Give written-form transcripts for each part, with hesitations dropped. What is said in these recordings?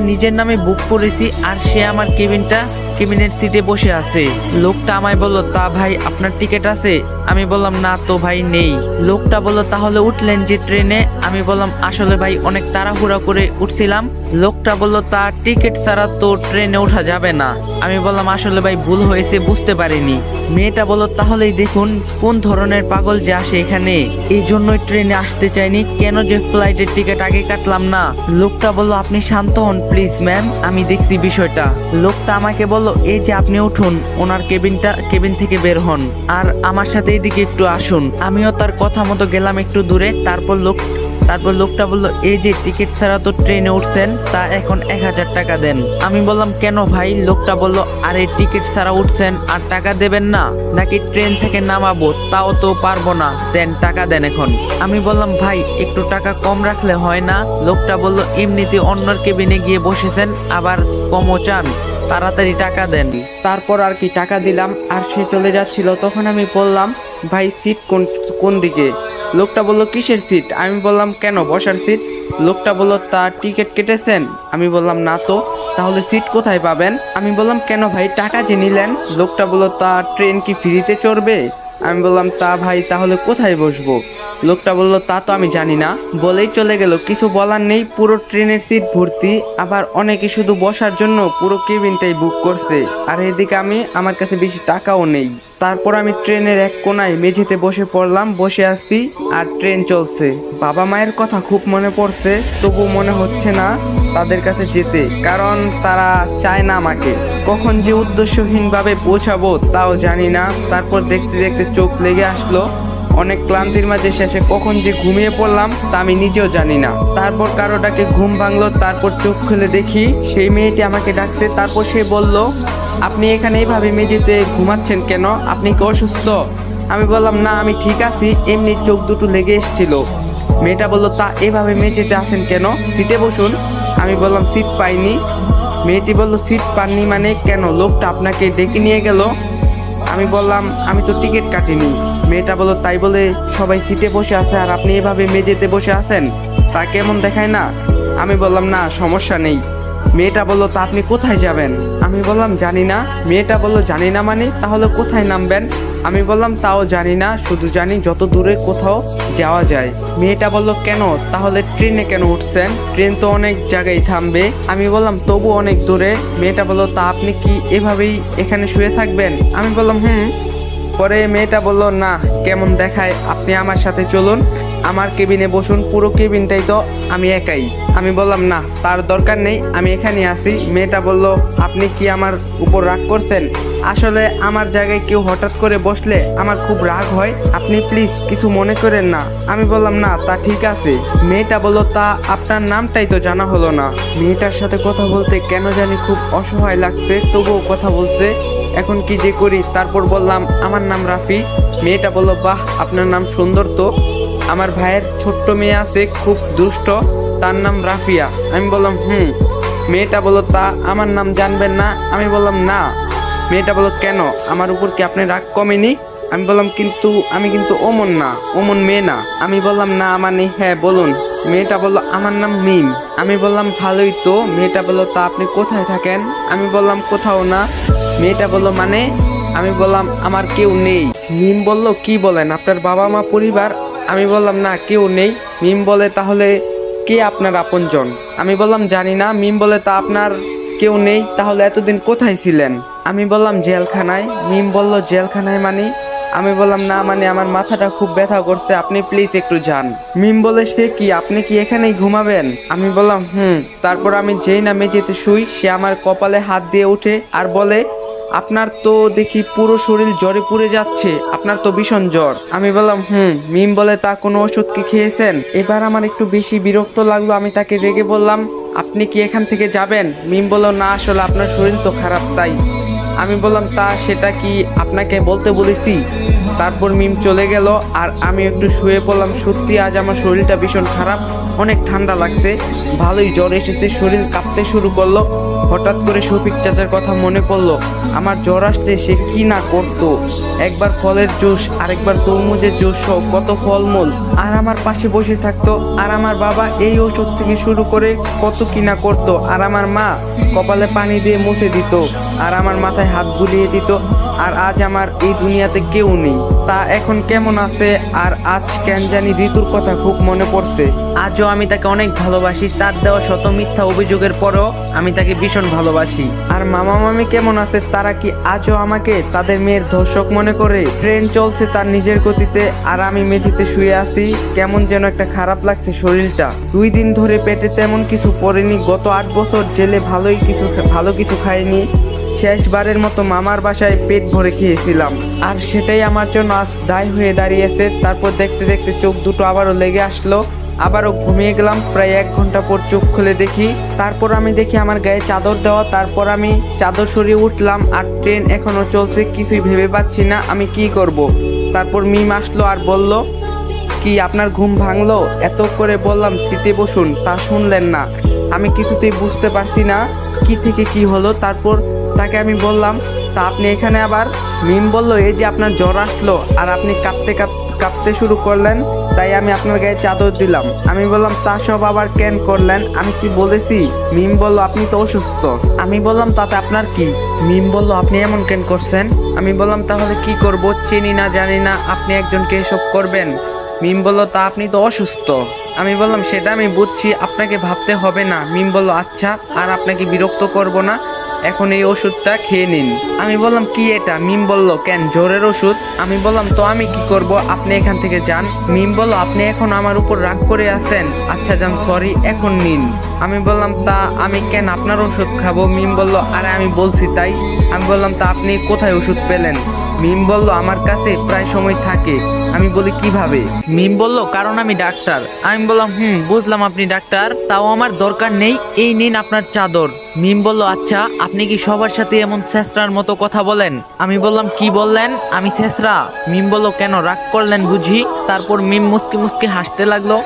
নিজের নামে বুক করেছি আর সে আমার কেবিনের সিটে বসে আছে। লোকটা আমায় বলল, তা ভাই আপনার টিকিট আছে? আমি বললাম, না তো ভাই নেই। লোকটা বলল, তাহলে উঠলেন যে ট্রেনে? আমি বললাম, আসলে ভাই অনেক তাড়াহুড়া করে উঠছিলাম। লোকটা বলল, তা টিকিট ছাড়া তো ট্রেনে ওঠা যাবে না। আমি বললাম, আসলে ভাই ভুল হয়েছে, বুঝতে পারিনি। মেয়েটা বলল, তাহলেই দেখুন কোন ধরনের পাগল যে আসে এখানে, এই জন্যই ট্রেনে আসতে চাইনি, কেন যে ফ্লাইটের টিকিট আগে কাটলাম না। লোকটা বলল, আপনি শান্ত হন প্লিজ ম্যাম, আমি দেখছি বিষয়টা। লোকটা আমাকে বলল, এই যে আপনি উঠুন, ওনার কেবিন থেকে বের হন আর আমার সাথে এদিকে একটু আসুন। আমিও তার কথা মতো গেলাম একটু দূরে। তারপর লোকটা বলল, এই যে টিকিট ছাড়া তো ট্রেনে উঠছেন, তা এখন 1000 টাকা দেন। আমি বললাম, কেন ভাই? লোকটা বলল, আরে টিকিট ছাড়া উঠছেন আর টাকা দেবেন না, নাকি ট্রেন থেকে নামাবো? তাও তো পারবো না, দেন টাকা দেন এখন। আমি বললাম, ভাই একটু টাকা কম রাখলে হয় না? লোকটা বলল, এমনিতে অন্যর কেবিনে গিয়ে বসেছেন, আবার কমও চান, তাড়াতাড়ি টাকা দেন। তারপর আর কি টাকা দিলাম আর সে চলে যাচ্ছিল। তখন আমি বললাম, ভাই সিট কোন দিকে? লোকটা বলল, কিসের সিট? আমি বললাম, কেন বসার সিট? লোকটা বলল, তা টিকিট কেটেছেন? আমি বললাম, না তো। তাহলে সিট কোথায় পাবেন? আমি বললাম, কেন ভাই টাকা যে নিলেন? লোকটা বলল, তা ট্রেন কি ফ্রিতে চড়বে? আমি বললাম, তা ভাই তাহলে কোথায় বসবো? লোকটা বলল, তা তো আমি জানি না, বলেই চলে গেল। কিছু বলার নেই, পুরো ট্রেনের সিট ভর্তি, আবার অনেকে শুধু বসার জন্য পুরো কেবিনটাই বুক করছে। আর এদিকে আমার কাছে বেশি টাকাও নেই। তারপর আমি ট্রেনের এক কোনায় মেঝেতে বসে পড়লাম, বসে আছি আর ট্রেন চলছে। বাবা মায়ের কথা খুব মনে পড়ছে, তবু মনে হচ্ছে না তাদের কাছে যেতে, কারণ তারা চায় না আমাকে। কখন যে উদ্দেশ্যহীনভাবে পৌঁছাবো তাও জানি না। তারপর দেখতে দেখতে চোখ লেগে আসলো। অনেক ক্লান্তির মাঝে শেষে কখন যে ঘুমিয়ে পড়লাম তা আমি নিজেও জানি না। তারপর কারোটাকে ঘুম ভাঙলো, তারপর চোখ খুলে দেখি সেই মেয়েটি আমাকে ডাকছে। তারপর সে বলল, আপনি এখানে এইভাবে মেঝেতে ঘুমাচ্ছেন কেন? আপনি কি অসুস্থ? আমি বললাম, না আমি ঠিক আছি, এমনি চোখ দুটো লেগে এসেছিল। মেয়েটা বলল, তা এভাবে মেঝেতে আছেন কেন? সিটে বসুন। আমি বললাম, সিট পাইনি। মেয়েটি বলল, সিট পাননি মানে? কেন, লোকটা আপনাকে ডেকে নিয়ে গেল? আমি বললাম, আমি তো টিকিট কাটিনি। মেয়েটা বলল, তাই বলে সবাই সিটে বসে আছে আর আপনি এভাবে মেঝেতে বসে আছেন, তা কেমন দেখায় না? আমি বললাম, না সমস্যা নেই। মেয়েটা বলল, তা আপনি কোথায় যাবেন? আমি বললাম, জানি না। মেয়েটা বলল, জানি না মানে? তাহলে কোথায় নামবেন? আমি বললাম, তাও জানি না, শুধু জানি যত দূরে কোথাও যাওয়া যায়। মেয়েটা বলল, কেন তাহলে ট্রেনে কেন উঠছেন? ট্রেন তো অনেক জায়গায় থামবে। আমি বললাম, তবু অনেক দূরে। মেয়েটা বলল, তা আপনি কি এভাবেই এখানে শুয়ে থাকবেন? আমি বললাম, পরে মেয়েটা বলল, না কেমন দেখায়, আপনি আমার সাথে চলুন, আমার কেবিনে বসুন, পুরো কেবিনটাই তো আমি একাই। আমি বললাম, না তার দরকার নেই, আমি এখানে আছি। মেয়েটা বলল, আপনি কি আমার উপর রাগ করছেন? আসলে আমার জায়গায় কেউ হঠাৎ করে বসলে আমার খুব রাগ হয়, আপনি প্লিজ কিছু মনে করেন না। আমি বললাম, না তা ঠিক আছে। মেয়েটা বলল, তা আপনার নামটাই তো জানা হলো না। মেয়েটার সাথে কথা বলতে কেন জানি খুব অসহায় লাগছে, তবুও কথা বলছে। এখন কি যে করি? তারপর বললাম, আমার নাম রাফি। মেয়েটা বলল, বাহ আপনার নাম সুন্দর তো। আমার ভাইয়ের ছোট্ট মেয়ে আছে, খুব দুষ্ট, তার নাম রাফিয়া। আমি বললাম, মেয়েটা বলল, তা আমার নাম জানবেন না? আমি বললাম, না। মেয়েটা বলল, কেন, আমার উপর কি আপনি রাগ কমেনি? আমি বললাম, আমি কিন্তু ওমন না, ওমন মেয়ে না। আমি বললাম, না মানে হ্যাঁ বলুন। মেয়েটা বলল, আমার নাম মিম। আমি বললাম, ভালোই তো। মেয়েটা বলল, তা আপনি কোথায় থাকেন? আমি বললাম, কোথাও না। মেয়েটা বলল, মানে? আমি বললাম, আমার কেউ নেই। মিম বলল, কি বলেন, আপনার বাবা মা পরিবার? আমি বললাম, না কেউ নেই। মিম বলে, তাহলে কে আপনার আপনজন? আমি বললাম, জানি না। মিম বলে, তা আপনার কেউ নেই, তাহলে এতদিন কোথায় ছিলেন? আমি বললাম, জেলখানায়। মিম বলল, জেলখানায় মানে? আমি বললাম, না মানে আমার মাথাটা খুব ব্যথা করছে, আপনি প্লিজ একটু যান। মিম বলে, সে কি, আপনি কি এখানেই ঘুমাবেন? আমি বললাম, তারপর আমি যেই না মেঝেতে শুই, সে আমার কপালে হাত দিয়ে উঠে আর বলে, আপনার তো দেখি পুরো শরীর জ্বরে পুড়ে যাচ্ছে, আপনার তো ভীষণ জ্বর। আমি বললাম, মিম বলে, তা কোনো ওষুধ কি খেয়েছেন? এবার আমার একটু বেশি বিরক্ত লাগলো। আমি তাকে রেগে বললাম, আপনি কি এখান থেকে যাবেন? মিম বলল, না আসলে আপনার শরীর তো খারাপ তাই। আমি বললাম, তা সেটা কি আপনাকে বলতে বলেছি? তারপর মিম চলে গেল আর আমি একটু শুয়ে পড়লাম। সত্যি আজ আমার শরীরটা ভীষণ খারাপ। অনেক ঠান্ডা লাগছে, ভালোই জ্বর এসেছে, শরীর কাঁপতে শুরু করলো। হঠাৎ করে শফিক চাচার কথা মনে পড়লো। আমার জ্বর আসলে সে কি না করতো, একবার ফলের জুস, আরেকবার তরমুজের জুস সহ কত ফলমূল, আর আমার পাশে বসে থাকতো। আর আমার বাবা এই ওষুধ থেকে শুরু করে কত কিনা করতো। আর আমার মা কপালে পানি দিয়ে মুছে দিত, আর আমার মাথায় হাত বুলিয়ে দিত। আর আজ আমার এই দুনিয়াতে কেউ নেই। তা এখন কেমন আছে? আর আজ কেন জানি ঋতুর কথা খুব মনে পড়ছে। আজও আমি তাকে অনেক ভালোবাসি, তার দেওয়া শত মিথ্যা অভিযোগের পরও আমি তাকে ভীষণ ভালোবাসি। আর মামা মামি কেমন আছে? তারা কি আজও আমাকে তাদের মেয়ের ধর্ষক মনে করে? ট্রেন চলছে তার নিজের গতিতে, আর আমি মেঝেতে শুয়ে আছি। কেমন যেন একটা খারাপ লাগছে শরীরটা। 2 দিন ধরে পেটে তেমন কিছু পড়েনি। গত 8 বছর জেলে ভালো কিছু খাইনি। শেষবারের মতো মামার বাসায় পেট ভরে খেয়েছিলাম, আর সেটাই আমার জন্য আজ দায় হয়ে দাঁড়িয়েছে। তারপর দেখতে দেখতে চোখ দুটো আবারও লেগে আসলো, আবারও ঘুমিয়ে গেলাম। প্রায় 1 ঘন্টা পর চোখ খুলে দেখি, তারপর আমি দেখি আমার গায়ে চাদর দেওয়া। তারপর আমি চাদর সরিয়ে উঠলাম, আর ট্রেন এখনো চলছে। কিছুই ভেবে পাচ্ছি না আমি কি করব। তারপর মিম আসলো আর বলল, কি আপনার ঘুম ভাঙলো? এত করে বললাম সিটে বসুন, তা শুনলেন না। আমি কিছুতেই বুঝতে পারছি না কি থেকে কি হলো। তারপর তাকে আমি বললাম, তা আপনি এখানে আবার? মিম বলল, এই যে আপনার জ্বর আসলো আর আপনি কাঁপতে শুরু করলেন, তাই আমি আপনার গায়ে চাদর দিলাম। আমি বললাম, তা সব আবার কেন করলেন? আমি কি বলেছি? মিম বলল, আপনি তো অসুস্থ। আমি বললাম, তাতে আপনার কি? মিম বলল, আপনি এমন কেন করছেন? আমি বললাম, তাহলে কি করব? চিনি না জানি না, আপনি একজনকে এসব করবেন? মিম বলল, তা আপনি তো অসুস্থ। আমি বললাম, সেটা আমি বুঝছি, আপনাকে ভাবতে হবে না। মিম বলল, আচ্ছা, আর আপনাকে বিরক্ত করব না, এখন এই ওষুধটা খেয়ে নিন। আমি বললাম, কি এটা? মিম বলল, কেন, জ্বরের ওষুধ? আমি বললাম, তো আমি কি করব? আপনি এখান থেকে যান। মিম বলল, আপনি এখন আমার উপর রাগ করে আছেন? আচ্ছা যান, সরি, এখন নিন। আমি বললাম, তা আমি কেন আপনার ওষুধ খাবো? মিম বলল, আরে আমি বলছি তাই। আমি বললাম, তা আপনি কোথায় ওষুধ পেলেন? মিম বলল, আমার কাছে প্রায় সময় থাকে। আমি বলি, কিভাবে? মিম বলল, কারণ আমি ডাক্তার। আমি বললাম, বুঝলাম আপনি ডাক্তার, তাও আমার দরকার নেই, এই নিন আপনার চাদর। মিম বলল, আচ্ছা, আপনি কি সবার সাথে এমন ছেঁচড়ার মতো কথা বলেন? আমি বললাম, কি বললেন? আমি ছেঁচড়া? মিম বলল, কেন, রাগ করলেন বুঝি? তারপর মিম মুচকি মুচকি হাসতে লাগলো।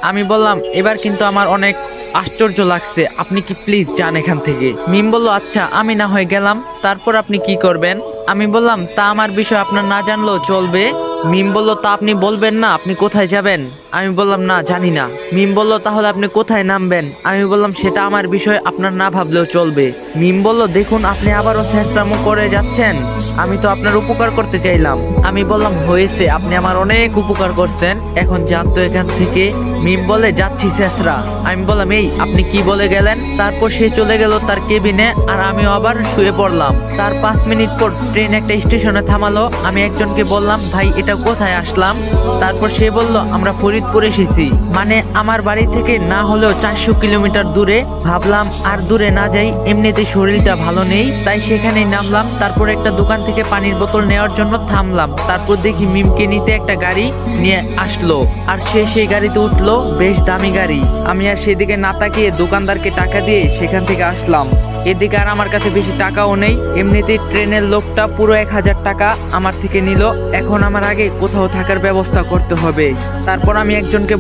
আমি বললাম, এবার কিন্তু আমার অনেক আশ্চর্য লাগছে, আপনি কি প্লিজ যান এখান থেকে। মিম বলল, আচ্ছা, আমি না হয় গেলাম, তারপর আপনি কি করবেন? আমি বললাম, তা আমার বিষয় আপনার না জানলেও চলবে। মিম বলল, তা আপনি বলবেন না আপনি কোথায় যাবেন? আমি বললাম, না জানি না। মিম বলল, তাহলে আপনি কোথায় নামবেন? আমি বললাম, সেটা আমার বিষয়, আপনার না ভাবলেও চলবে। মিম বলল, দেখুন আপনি আবারও ফ্যাসলামো করে যাচ্ছেন, আমি তো আপনার উপকার করতে চাইলাম। আমি বললাম, হয়েছে, আপনি আমার অনেক উপকার করছেন, এখন যান তো এখান থেকে। মিম বলে, যাচ্ছি ছেঁচড়া। আমি বললাম, এই আপনি কি বলে গেলেন? তারপর সে চলে গেল তার কেবিনে, আর আমিও আবার শুয়ে পড়লাম। তার 5 মিনিট পর ট্রেন একটা স্টেশনে থামালো। আমি একজনকে বললাম, ভাই এটা কোথায় আসলাম? তারপর সে বলল, আমরা ফরিদপুর এসেছি। মানে আমার বাড়ি থেকে না হলেও 400 কিলোমিটার দূরে। ভাবলাম আর দূরে না যাই, এমনিতে শরীরটা ভালো নেই, তাই সেখানেই নামলাম। তারপর একটা দোকান থেকে পানির বোতল নেওয়ার জন্য থামলাম। তারপর দেখি মিমকে নিতে একটা গাড়ি নিয়ে আসলো, আর সে সেই গাড়িতে উঠলো, বেশ দামি গাড়ি। আমি আর সেদিকে না তাকিয়ে দোকানদারকে টাকা দিয়ে সেখান থেকে আসলাম। এদিকে আর আমার কাছে বেশি টাকাও নেই, এমনিতেই ট্রেনের লোকটা পুরো 1000 টাকা আমার থেকে নিল। এখন আমার আগে কোথাও থাকার ব্যবস্থা করতে হবে। তারপর আমি একজনকে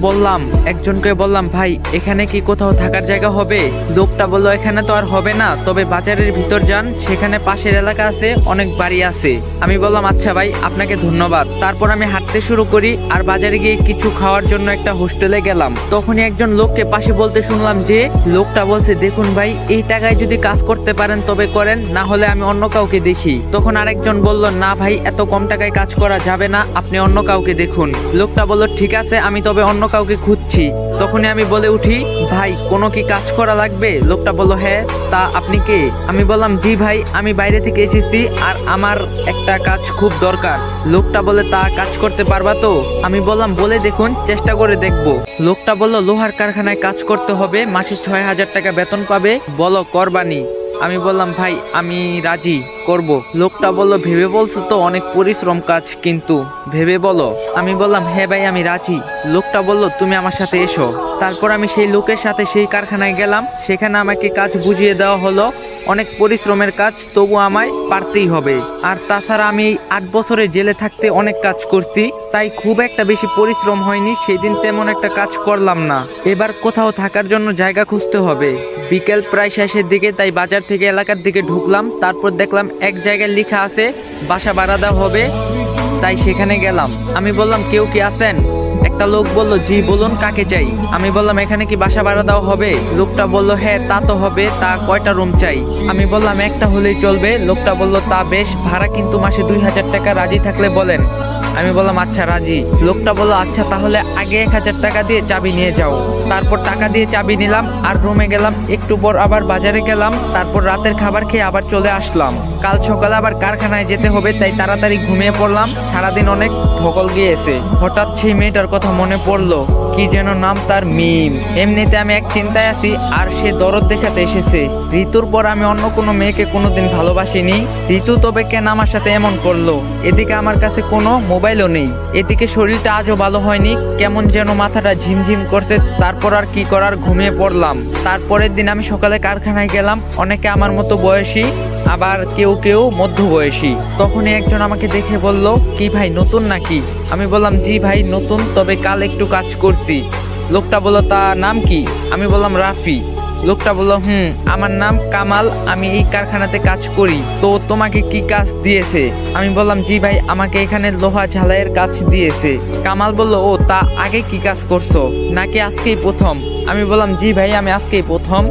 বললাম, ভাই এখানে কি কোথাও থাকার জায়গা হবে? লোকটা বলল, এখানে তো আর হবে না, তবে বাজারের ভিতর যান, সেখানে পাশের এলাকা আছে, অনেক বাড়ি আছে। আমি বললাম, আচ্ছা ভাই, আপনাকে ধন্যবাদ। তারপর আমি হাঁটতে শুরু করি, আর বাজারে গিয়ে কিছু খাওয়ার জন্য একটা হোস্টেলে গেলাম। তখনই একজন লোককে পাশে বলতে শুনলাম যে, লোকটা বলছে, দেখুন ভাই, এই টাকায় যদি কাজ করতে পারেন তবে করেন, না হলে আমি অন্য কাউকে দেখি। তখন আরেকজন বলল, না ভাই, এত কম টাকায় কাজ করা যাবে না, আপনি অন্য কাউকে দেখুন। লোকটা বলল, ঠিক আছে, আমি তবে অন্য কাউকে খুঁজছি। তখনই আমি বলে উঠি, ভাই কোনো কি কাজ করা লাগবে? লোকটা বলল, হ্যাঁ, তা আপনি কে? আমি বললাম, জি ভাই, আমি বাইরে থেকে এসেছি, আর আমার একটা কাজ খুব দরকার। লোকটা বলে, তা কাজ করতে পারবা তো? আমি বললাম, বলে দেখুন, চেষ্টা করে দেখবো। লোকটা বলল, লোহার কারখানায় কাজ করতে হবে, মাসে 6000 টাকা বেতন পাবে, বলো করবানি? আমি বললাম, ভাই আমি রাজি, করব। লোকটা বলল, ভেবে বলছো তো? অনেক পরিশ্রম কাজ, কিন্তু ভেবে বলো। আমি বললাম, হ্যাঁ ভাই আমি রাজি। লোকটা বলল, তুমি আমার সাথে এসো। তারপর আমি সেই লোকের সাথে সেই কারখানায় গেলাম। সেখানে আমাকে কাজ বুঝিয়ে দেওয়া হলো। অনেক পরিশ্রমের কাজ, তবু আমায় পারতেই হবে। আর তাছাড়া আমি এই 8 বছরে জেলে থাকতে অনেক কাজ করছি, তাই খুব একটা বেশি পরিশ্রম হয়নি, সেদিন তেমন একটা কাজ করলাম না। এবার কোথাও থাকার জন্য জায়গা খুঁজতে হবে। বিকেল প্রায় শেষের দিকে, তাই বাজার থেকে এলাকার দিকে ঢুকলাম। তারপর দেখলাম এক জায়গায় লেখা আছে বাসা ভাড়া দেওয়া হবে, তাই সেখানে গেলাম। আমি বললাম কেউ কি আছেন? একটা লোক বলল জি বলুন, কাকে চাই? আমি বললাম এখানে কি বাসা ভাড়া দেওয়া হবে? লোকটা বলল হ্যাঁ তা তো হবে, তা কয়টা রুম চাই? আমি বললাম একটা হলেই চলবে। লোকটা বলল তা বেশ, ভাড়া কিন্তু মাসে 2000 টাকা, রাজি থাকলে বলেন। আমি বললাম আচ্ছা রাজি। লোকটা বলল আচ্ছা তাহলে আগে 1000 টাকা দিয়ে চাবি নিয়ে যাও। তারপর টাকা দিয়ে চাবি নিলাম আর রুমে গেলাম। একটু পর আবার বাজারে গেলাম, তারপর রাতের খাবার খেয়ে আবার চলে আসলাম। কাল সকালে আবার কারখানায় যেতে হবে, তাই তাড়াতাড়ি ঘুমিয়ে পড়লাম। সারাদিন অনেক ধকল গিয়েছে। হঠাৎ সেই মেয়েটার কথা মনে পড়লো, কি যেন নাম তার, মিম। এমনিতে আমি এক চিন্তায় আছি, আর সে দরদ দেখাতে এসেছে। ঋতুর পর আমি অন্য কোনো মেয়েকে কোনোদিন ভালোবাসিনি। ঋতু তবে কেন আমার সাথে এমন করলো? এদিকে আমার কাছে কোনো মোবাইলও নেই, এদিকে শরীরটা আজও ভালো হয়নি, কেমন যেন মাথাটা ঝিমঝিম করতে। তারপর আর কি করার, ঘুমিয়ে পড়লাম। তারপরের দিন আমি সকালে কারখানায় গেলাম। অনেকে আমার মতো বয়সী, আবার কেউ কেউ মধ্যবয়সী। তখনই একজন আমাকে দেখে বলল, কি ভাই নতুন নাকি? আমি বললাম জি ভাই নতুন, তবে কাল একটু কাজ করছি। লোকটা বলল তা নাম কি? আমি বললাম রাফি। লোকটা বলল আমার নাম কামাল, আমি এই কারখানাতে কাজ করি। তো তোমাকে কি কাজ দিয়েছে? আমি বললাম জি ভাই, আমাকে এখানে লোহা ঝালাইয়ের কাজ দিয়েছে। কামাল বলল ও তা আগে কি কাজ করছো, নাকি আজকেই প্রথম? আমি বললাম জি ভাই আমি আজকেই প্রথম।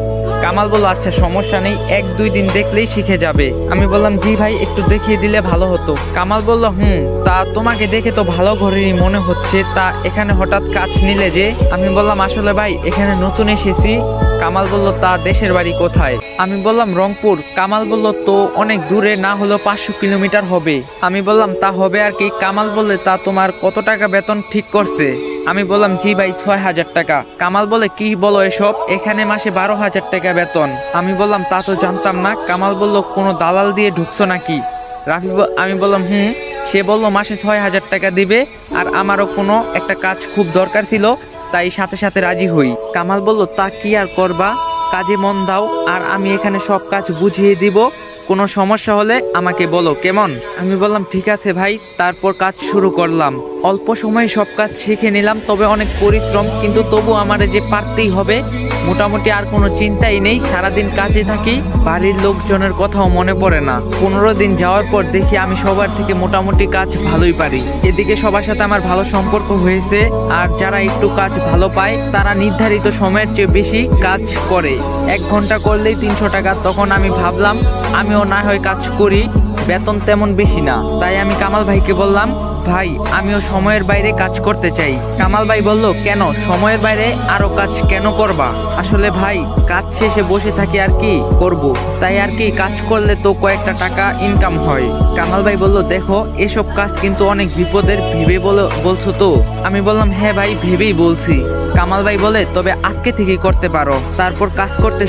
কামাল বলল আচ্ছা সমস্যা নেই, 1-2 দিন দেখলেই শিখে যাবে। আমি বললাম জি ভাই একটু দেখিয়ে দিলে ভালো হতো। কামাল বলল তা তোমাকে দেখে তো ভালো ঘরেরই মনে হচ্ছে, তা এখানে হঠাৎ কাজ নিলে যে? আমি বললাম আসলে ভাই এখানে নতুন এসেছি। কামাল বলল তা দেশের বাড়ি কোথায়? আমি বললাম রংপুর। কামাল বলল তো অনেক দূরে, না হলো 500 কিলোমিটার হবে। আমি বললাম তা হবে আর কি। কামাল বললে তা তোমার কত টাকা বেতন ঠিক করছে? আমি বললাম জি ভাই 6000 টাকা। কামাল বলে কি বলো এসব, এখানে মাসে 12,000 টাকা বেতন। আমি বললাম তা তো জানতাম না। কামাল বলল কোনো দালাল দিয়ে ঢুকছো নাকি? আমি বললাম সে বলল মাসে 6000 টাকা দিবে, আর আমারও কোনো একটা কাজ খুব দরকার ছিল, তাই সাথে সাথে রাজি হই। কামাল বলল তা কি আর করবা, কাজে মন দাও, আর আমি এখানে সব কাজ বুঝিয়ে দিব। কোনো সমস্যা হলে আমাকে বলো কেমন? আমি বললাম ঠিক আছে ভাই। তারপর কাজ শুরু করলাম। অল্প সময়ে সব কাজ শিখে নিলাম, তবে অনেক পরিশ্রম, কিন্তু তবু আমারে যে পারতেই হবে। মোটামুটি আর কোনো চিন্তাই নেই, সারাদিন কাজে থাকি, বাড়ির লোকজনের কথাও মনে পড়ে না। 15 দিন যাওয়ার পর দেখি আমি সবার থেকে মোটামুটি কাজ ভালোই পারি। এদিকে সবার সাথে আমার ভালো সম্পর্ক হয়েছে, আর যারা একটু কাজ ভালো পায় তারা নির্ধারিত সময়ের চেয়ে বেশি কাজ করে। 1 ঘন্টা করলেই 300 টাকা। তখন আমি ভাবলাম আমিও না হয় কাজ করি, বেতন তেমন বেশি না। তাই আমি কামাল ভাইকে বললাম, ভাই আমিও সময়ের বাইরে কাজ করতে চাই। কামাল ভাই বলল কেন, সময়ের বাইরে আরো কাজ কেন করবা? আসলে ভাই কাজ শেষে বসে থাকি আর কি করব, তাই আর কি কাজ করলে তো কয়েকটা টাকা ইনকাম হয়। কামাল ভাই বলল দেখো এসব কাজ কিন্তু অনেক বিপদের, ভেবে বলছো তো? আমি বললাম হ্যাঁ ভাই ভেবেই বলছি। কামাল ভাই বলে তবে আজকে থেকেই করতে পারো। তারপর কাজ করতে